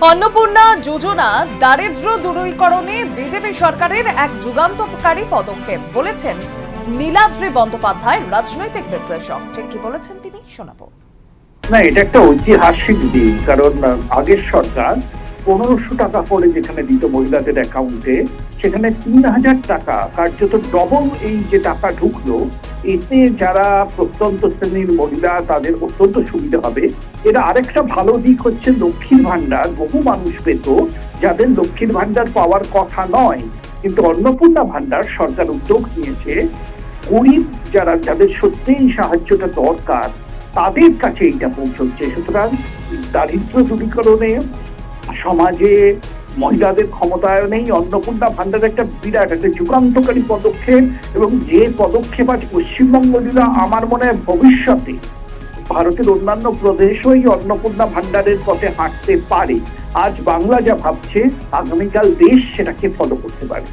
অন্নপূর্ণা যোজনা দারিদ্র দূরীকরণে বিজেপি সরকারের এক যুগান্তকারী পদক্ষেপ বলেছেন নীলাদ্রি বন্দ্যোপাধ্যায়, রাজনৈতিক বিশ্লেষক। ঠিক কি বলেছেন তিনি, শোনাবো। না, এটা একটা ঐতিহাসিক দিন, কারণ আগের সরকার 1500 টাকা করে যেখানে দিত মহিলাদের অ্যাকাউন্টে, সেখানে 3000 টাকা কার্যত ডবল এই যে টাকা ঢুকলো, এতে যারা প্রত্যন্ত শ্রেণীর মহিলা তাদের অত্যন্ত সুবিধা হবে। এর আরেকটা ভালো দিক হচ্ছে লক্ষ্মীর ভান্ডার বহু মানুষ পেত যাদের লক্ষ্মীর ভান্ডার পাওয়ার কথা নয়, কিন্তু অন্নপূর্ণা ভান্ডার সরকার উদ্যোগ নিয়েছে গরিব যাদের সত্যিই সাহায্যটা দরকার তাদের কাছে এটা পৌঁছচ্ছে। সুতরাং দারিদ্র দূরীকরণে, সমাজে মহিলাদের ক্ষমতায়নেই অন্নপূর্ণা ভান্ডার একটা বিরাট একটা যুগান্তকারী পদক্ষেপ, এবং যে পদক্ষেপ আজ পশ্চিমবঙ্গ জেলা আমার মনে হয় ভবিষ্যতে ভারতের অন্যান্য প্রদেশও এই অন্নপূর্ণা ভান্ডারের পথে হাঁটতে পারে। আজ বাংলা যা ভাবছে, আগামীকাল দেশ সেটাকে ফলো করতে পারে।